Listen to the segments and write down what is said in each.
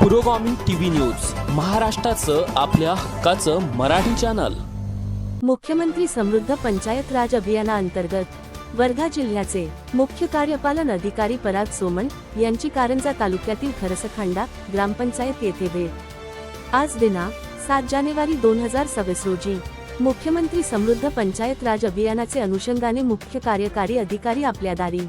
पुरोगामी TV news, महाराष्ट्राचं आपल्या हक्काचं मराठी चॅनल। मुख्यमंत्री समृद्ध पंचायत राज अभियानाअंतर्गत वर्धा जिल्ह्याचे मुख्य कार्यपालन अधिकारी पराग सोमण यांची कारंजा तालुक्यातील खरसखांडा ग्रामपंचायत येथे भेट। आज दिनांक 7 जानेवारी 2026 रोजी मुख्यमंत्री समृद्ध पंचायत राज अभियानाचे अनुषंगाने मुख्य कार्यकारी अधिकारी आपल्या दारी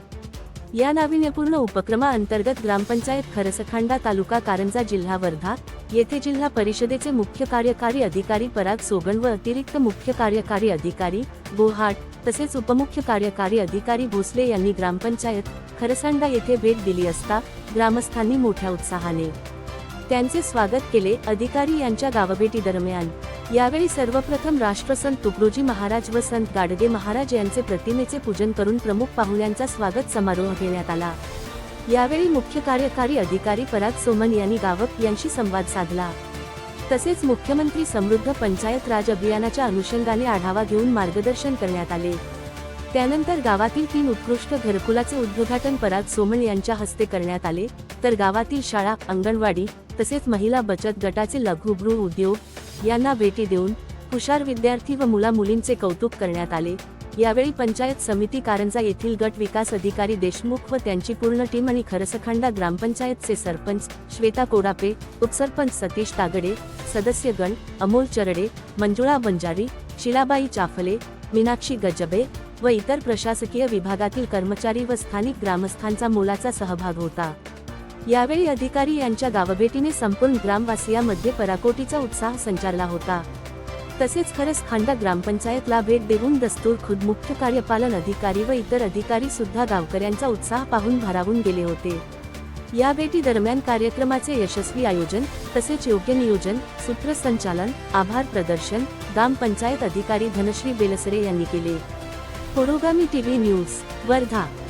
या नाविन्यपूर्ण उपक्रमाअंतर्गत ग्रामपंचायत खरसखांडा तालुका कारंजा जिल्हा वर्धा येथे जिल्हा परिषदेचे मुख्य कार्यकारी अधिकारी पराग सोमण व अतिरिक्त मुख्य कार्यकारी अधिकारी बोहाट तसेच उपमुख्य कार्यकारी अधिकारी भोसले यांनी ग्रामपंचायत खरसखांडा येथे भेट दिली असता ग्रामस्थांनी मोठ्या उत्साहाने त्यांचे स्वागत केले। अधिकारी यांच्या गावभेटी दरम्यान यावेळी सर्वप्रथम राष्ट्रसंत तुकडोजी महाराज व संत गाडगे महाराज यांचे प्रतिमेचे पूजन करून प्रमुख पाहुण्यांचा स्वागत समारोह घेण्यात आला। यावेळी मुख्य कार्यकारी अधिकारी पराग सोमण यांनी गावक यांशी संवाद साधला। तसेच मुख्यमंत्री समृद्ध पंचायत राज अभियानाच्या अनुषंगाने आढावा घेऊन मार्गदर्शन करण्यात आले। त्यानंतर गावातील 3 उत्कृष्ट घरकुलाचे उद्घाटन पराग सोमण यांच्या हस्ते करण्यात आले, तर गावातील शाळा, अंगणवाडी तसेच महिला बचत गटाचे लघुगृह उद्योग यांना भेटी देऊन हुशार विद्यार्थी व मुला-मुलींचे कौतुक करण्यात आले। यावेळी पंचायत समिती कारंजा येथील गट विकास अधिकारी देशमुख व त्यांची पूर्ण टीम आणि खरसखांडा ग्रामपंचायतचे सरपंच श्वेता कोडापे, उपसरपंच सतीश तागडे, सदस्यगण अमोल चरडे, मंजुळा बंजारी, शिलाबाई चाफले, मीनाक्षी गजबे व इतर प्रशासकीय विभागातील कर्मचारी व स्थानिक ग्रामस्थांचा मोलाचा सहभाग होता। यावेळी अधिकारी यांच्या गावभेटीने संपूर्ण ग्रामवासियांमध्ये पराकोटीचा उत्साह संचारला होता। तसेच खरसखांडा ग्रामपंचायतला भेट देऊन दस्तूर खुद मुख्य कार्यपालन अधिकारी व इतर अधिकारी सुद्धा गावकऱ्यांचा उत्साह पाहून भारावून गेले होते। या भेटी दरम्यान कार्यक्रमाचे यशस्वी आयोजन तसेच योग्य नियोजन, सूत्रसंचालन, आभार प्रदर्शन ग्रामपंचायत अधिकारी धनश्री बेलसरे यांनी केले। पुरोगामी टीव्ही न्यूज वर्धा।